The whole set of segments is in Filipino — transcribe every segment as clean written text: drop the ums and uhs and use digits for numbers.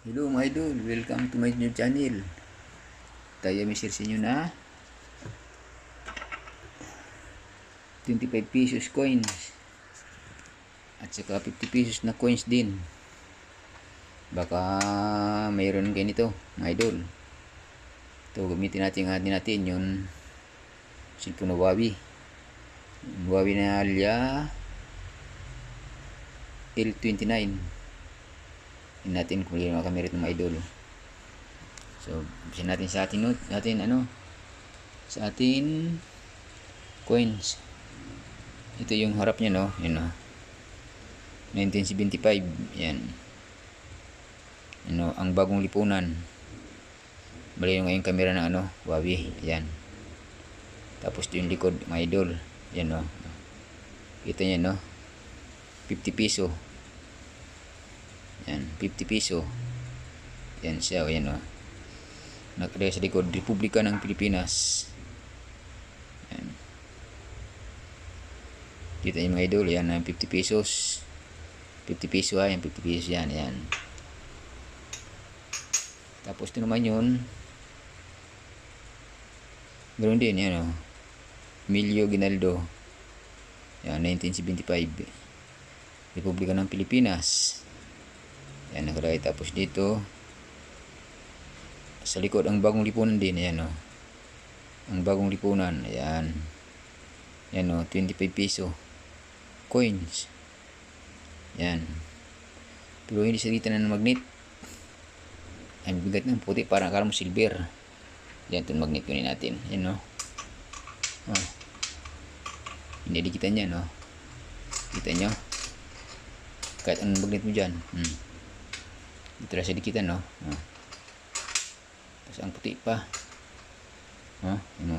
Hello mga idol, welcome to my new channel. Tayo may share sa inyo na 25 pesos coins at saka 50 pesos na coins din. Baka mayroon kayo nito mga idol. Ito gamitin natin yung cellphone na Huawei na Alya L29. Tingnan natin kung may makamit ng mga idol. So, bisin natin sa atin sa atin coins. Ito yung harap niya, no? Yan, no? 1975. Yan. Ano, ang bagong lipunan. Bali yung ngayong camera ng Huawei. Yan. Tapos ito yung likod, mga idol. Yan, no? Kita niya, no? 50 piso. Yan, 50 piso. Yan siya, yan, no? Nakalagay sa likod, Republika ng Pilipinas. Yan. Kita niyo mga idol, yan, 50 pesos. 50 peso, yan, 50 pesos yan, yan. Tapos ito naman yun. Ganoon din, yan, no? Emilio Ginaldo. Yan, 1975. Republika ng Pilipinas. Yan, nakalagay. Tapos dito, sa likod, ang bagong lipunan din. Ayan, no? Ang bagong lipunan. Ayan. Ayan, no? 25 peso. Coins. Ayan. Pero hindi sa dito na ng magnet. Ang bigat ng puti. Parang akala mo silver. Ayan, itong magnet kunin natin. Ayan, no? Oh. Hindi kita niya, no? Kita nyo? Kahit anong magnet mo dyan. Dito na sa dikitan, no? Oh. Tapos ang puti pa. Ano?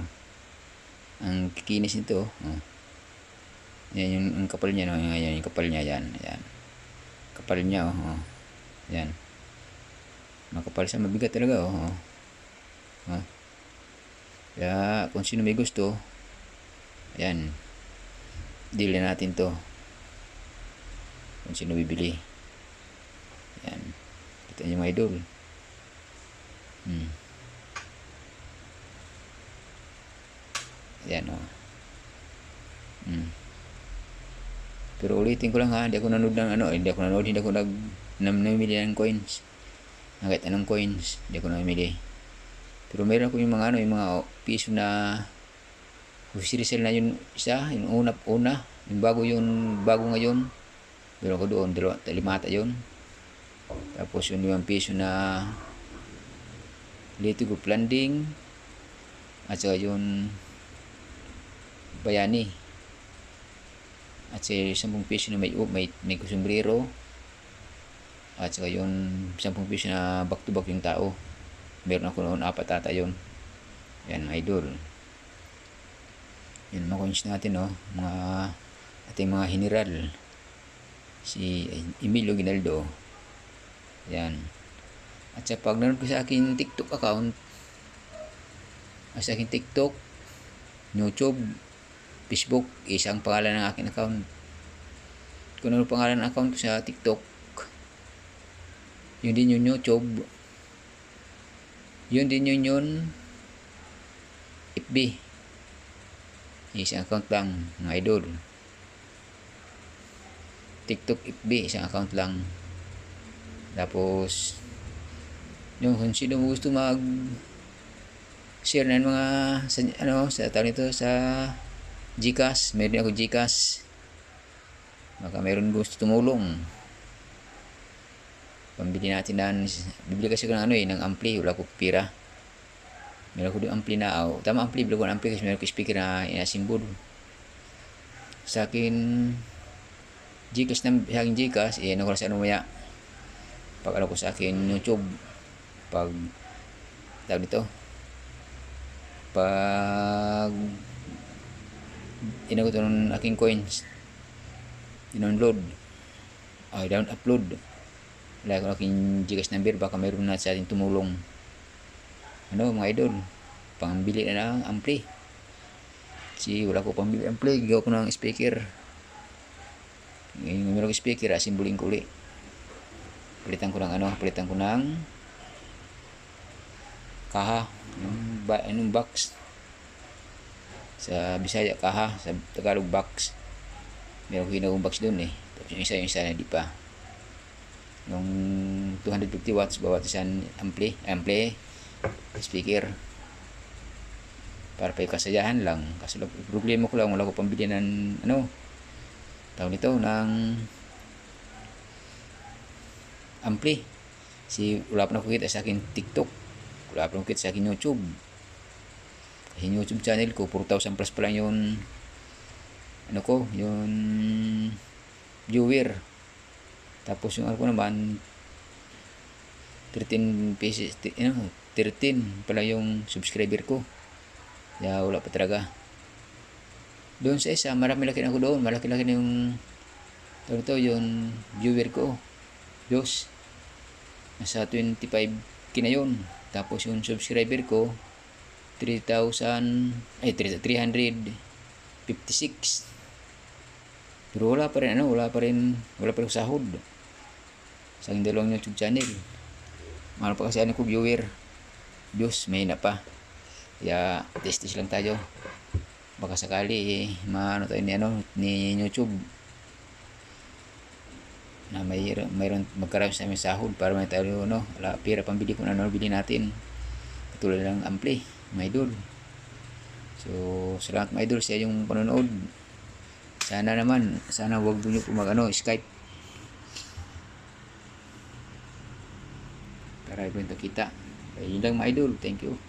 Ang kikinis nito, yan yung kapal niya, no? Yan yung kapal niya, yan. Ayan. Kapal niya, yan. Makapal siya, mabigat talaga, Kaya kung sino may gusto, ayan, deal na natin to. Kung sino bibili. Ayan. Kita niyo mga idol. Ayan, Pero ulitin ko lang, ha, hindi ako nanood namimili ng coins. Kahit anong coins, hindi ako namimili. Pero meron ako yung mga piso na resell na yun isa, yung una, yung bago ngayon. Meron ko doon, 5 yun. Tapos yung 5 piso na Lito Group Landing at saka yung Bayani at saka 10 piso na may sombrero at saka yung 10 piso na back to back yung tao. Meron ako noon 4 ata yun. Yan, idol. Yan mga coins natin, no? Ating mga general, si Emilio Ginaldo. Yan. At sa pag nanood ko sa akin TikTok account, sa akin TikTok, YouTube, Facebook, isang pangalan ng akin account. Kung ano pangalan ng account ko sa TikTok, yun din yung YouTube, yun din yun FB. Isang account lang, mga idol. TikTok, FB, isang account lang. Tapos yung kung sino mo gusto mag share ng mga sa tawag nito sa GCash, meron ako GCash. Baka meron gusto tumulong. Pambili natin bibili kasi ko ng ampli, wala ko pira. Meron ko yung ampli na, tama ampli, bili ko ng ampli kasi meron ko speaker na inasimbol. Sa akin GCash sa akin GCash, ano ko sa maya. Pag ko sa akin YouTube, pag tawag dito, pag inagot ng aking coins, download, upload, wala ko aking GCash number, baka mayroon na sa ating tumulong. Mga idol, pangbili na ng ampli. Wala ko pambili ampli, gawa ko ng speaker. Ngayon meron ko speaker, asimbolin ko ulit. palitan ko ng kaha, anong box. Sa Bisaya kaha, sa Tagalog box. Meron ko ginawang box doon eh. Tapos yung isa na di pa. Yung 250 watts bawat isang ampli speaker. Para pa kasayahan lang. Kasi problema ko lang, wala ko pambili ng tawag nito, ng ampli. Wala pa nakukita sa akin TikTok, wala pa nakukita sa akin YouTube. Kasi YouTube channel ko 4,000 plus pa lang yung yung viewer. Tapos yung ko naman 13 pieces, 13 pala yung subscriber ko. Kaya wala pa talaga. Doon sa isa, malaki na ako doon. Malaki na yung yung viewer ko. Diyos. Nasa 25k na yun. Tapos yung subscriber ko 356. Pero wala pa rin sahod sa aking dalawang YouTube channel. Mahal pa kasi ko viewer. Diyos, may na pa. Kaya test lang tayo. Baka sakali tayo ni YouTube na mayroon magkaroon sa aming sahod para may tayo pira pambili kung bili natin. Katulad ng ampli, mga idol. So, salamat mga idol sa yung panonood. Sana wag niyo po Skype. Para ibenta kita. Ayun lang mga idol. Thank you.